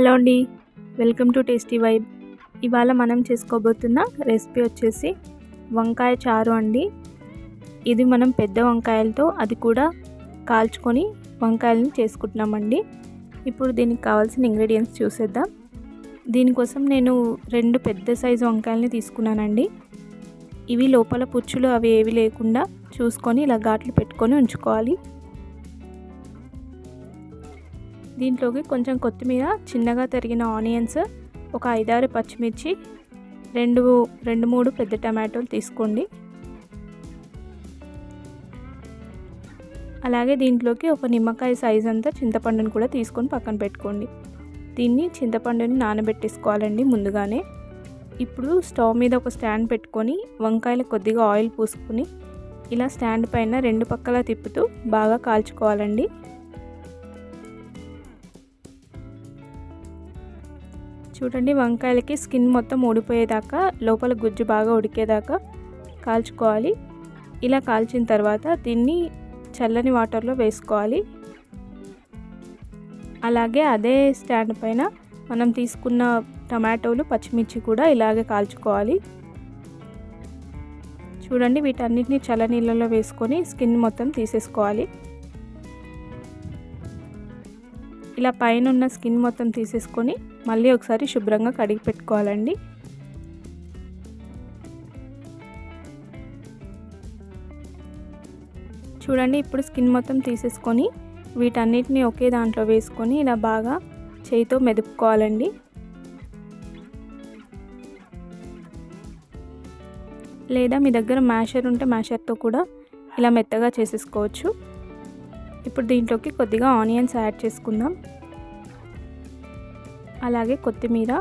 Hello అండి, welcome to tasty vibe. ఇవాళ మనం చేసుకోబోతున్న రెసిపీ వచ్చేసి వంకాయ చారు అండి. ఇది మనం పెద్ద వంకాయలతో అది కూడా కాల్చుకొని వంకాయలని చేసుకుంటున్నామండి. ఇప్పుడు దీనికి కావాల్సిన ఇంగ్రీడియంట్స్ చూసేద్దాం. దీనికోసం నేను 2 పెద్ద సైజు వంకాయలని తీసుకున్నానండి. ఇవి లోపల పుచ్చులు అవి ఏవి లేకుండా చూసుకొని ఇలా ఘాట్లు పెట్టుకొని ఉంచుకోవాలి. దీంట్లోకి కొంచెం కొత్తిమీర, చిన్నగా తరిగిన ఆనియన్స్, ఒక 5-6 పచ్చిమిర్చి, 2-3 పెద్ద టమాటోలు తీసుకోండి. అలాగే దీంట్లోకి ఒక నిమ్మకాయ సైజ్ అంతా చింతపండుని కూడా తీసుకొని పక్కన పెట్టుకోండి. దీన్ని చింతపండుని నానబెట్టేసుకోవాలండి ముందుగానే. ఇప్పుడు స్టవ్ మీద ఒక స్టాండ్ పెట్టుకొని వంకాయలు కొద్దిగా ఆయిల్ పూసుకొని ఇలా స్టాండ్ పైన 2 పక్కలా తిప్పుతూ బాగా కాల్చుకోవాలండి. చూడండి, వంకాయలకి స్కిన్ మొత్తం ఊడిపోయేదాకా, లోపల గుజ్జు బాగా ఉడికేదాకా కాల్చుకోవాలి. ఇలా కాల్చిన తర్వాత దీన్ని చల్లని వాటర్లో వేసుకోవాలి. అలాగే అదే స్టాండ్ పైన మనం తీసుకున్న టమాటోలు, పచ్చిమిర్చి కూడా ఇలాగే కాల్చుకోవాలి. చూడండి, వీటన్నిటిని చల్లనీళ్ళలో వేసుకొని స్కిన్ మొత్తం తీసేసుకోవాలి. ఇలా పైన ఉన్న స్కిన్ మొత్తం తీసేసుకొని మళ్ళీ ఒకసారి శుభ్రంగా కడిగి పెట్టుకోవాలండి. చూడండి, ఇప్పుడు స్కిన్ మొత్తం తీసేసుకొని వీటన్నిటిని ఒకే దాంట్లో వేసుకొని ఇలా బాగా చేయితో మెదుపుకోవాలండి. లేదా మీ దగ్గర మ్యాషర్ ఉంటే మ్యాషర్తో కూడా ఇలా మెత్తగా చేసేసుకోవచ్చు. ఇప్పుడు దీంట్లోకి కొద్దిగా ఆనియన్స్ యాడ్ చేసుకుందాం. అలాగే కొత్తిమీర,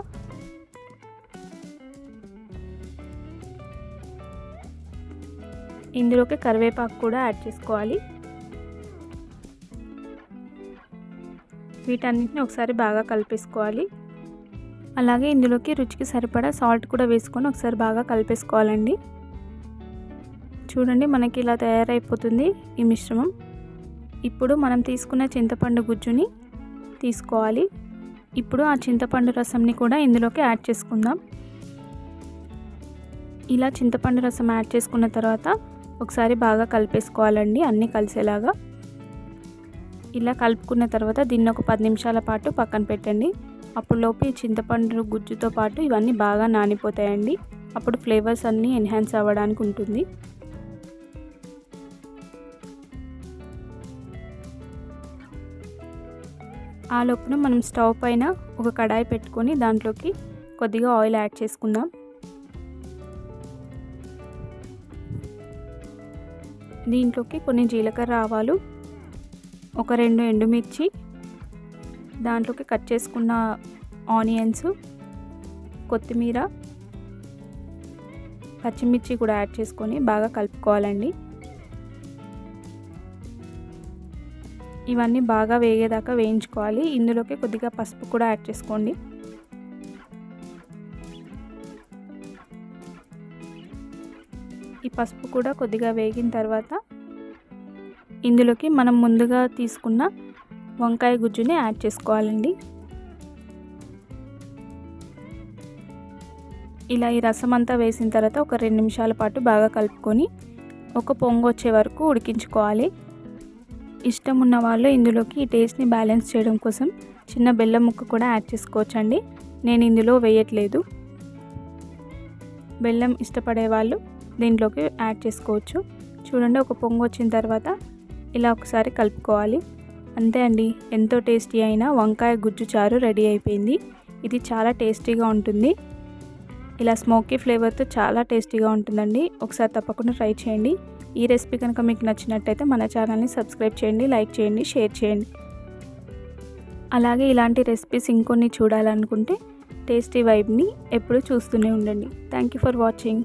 ఇందులోకి కరివేపాకు కూడా యాడ్ చేసుకోవాలి. వీటన్నిటిని ఒకసారి బాగా కలిపేసుకోవాలి. అలాగే ఇందులోకి రుచికి సరిపడా సాల్ట్ కూడా వేసుకొని ఒకసారి బాగా కలిపేసుకోవాలండి. చూడండి, మనకి ఇలా తయారైపోతుంది ఈ మిశ్రమం. ఇప్పుడు మనం తీసుకున్న చింతపండు గుజ్జుని తీసుకోవాలి. ఇప్పుడు ఆ చింతపండు రసంని కూడా ఇందులోకి యాడ్ చేసుకుందాం. ఇలా చింతపండు రసం యాడ్ చేసుకున్న తర్వాత ఒకసారి బాగా కలిపేసుకోవాలండి, అన్నీ కలిసేలాగా. ఇలా కలుపుకున్న తర్వాత దీన్ని ఒక 10 నిమిషాల పాటు పక్కన పెట్టండి. అప్పుడులోపు ఈ చింతపండు గుజ్జుతో పాటు ఇవన్నీ బాగా నానిపోతాయండి. అప్పుడు ఫ్లేవర్స్ అన్నీ ఎన్హాన్స్ అవ్వడానికి ఉంటుంది. ఆ లోపున మనం స్టవ్ పైన ఒక కడాయి పెట్టుకొని దాంట్లోకి కొద్దిగా ఆయిల్ యాడ్ చేసుకుందాం. దీంట్లోకి కొన్ని జీలకర్ర ఆవాలు, ఒక 2 ఎండుమిర్చి, దాంట్లోకి కట్ చేసుకున్న ఆనియన్స్, కొత్తిమీర, పచ్చిమిర్చి కూడా యాడ్ చేసుకొని బాగా కలుపుకోవాలండి. ఇవన్నీ బాగా వేగేదాకా వేయించుకోవాలి. ఇందులోకి కొద్దిగా పసుపు కూడా యాడ్ చేసుకోండి. ఈ పసుపు కూడా కొద్దిగా వేగిన తర్వాత ఇందులోకి మనం ముందుగా తీసుకున్న వంకాయ గుజ్జుని యాడ్ చేసుకోవాలండి. ఇలా ఈ రసం అంతా వేసిన తర్వాత ఒక 2 నిమిషాల పాటు బాగా కలుపుకొని ఒక పొంగు వచ్చే వరకు ఉడికించుకోవాలి. ఇష్టం ఉన్న వాళ్ళు ఇందులోకి ఈ టేస్ట్ని బ్యాలెన్స్ చేయడం కోసం చిన్న బెల్లం ముక్క కూడా యాడ్ చేసుకోవచ్చండి. నేను ఇందులో వేయట్లేదు. బెల్లం ఇష్టపడే వాళ్ళు దీంట్లోకి యాడ్ చేసుకోవచ్చు. చూడండి, ఒక పొంగు వచ్చిన తర్వాత ఇలా ఒకసారి కలుపుకోవాలి. అంతే అండి, ఎంతో టేస్టీ అయిన వంకాయ గుజ్జు చారు రెడీ అయిపోయింది. ఇది చాలా టేస్టీగా ఉంటుంది. ఇలా స్మోకీ ఫ్లేవర్తో చాలా టేస్టీగా ఉంటుందండి. ఒకసారి తప్పకుండా ట్రై చేయండి. ఈ రెసిపీ కనుక మీకు నచ్చినట్టయితే మన ఛానల్ని సబ్స్క్రైబ్ చేయండి, లైక్ చేయండి, షేర్ చేయండి. అలాగే ఇలాంటి రెసిపీస్ ఇంకొన్ని చూడాలనుకుంటే టేస్టీ వైబ్ని ఎప్పుడూ చూస్తూనే ఉండండి. Thank you for watching.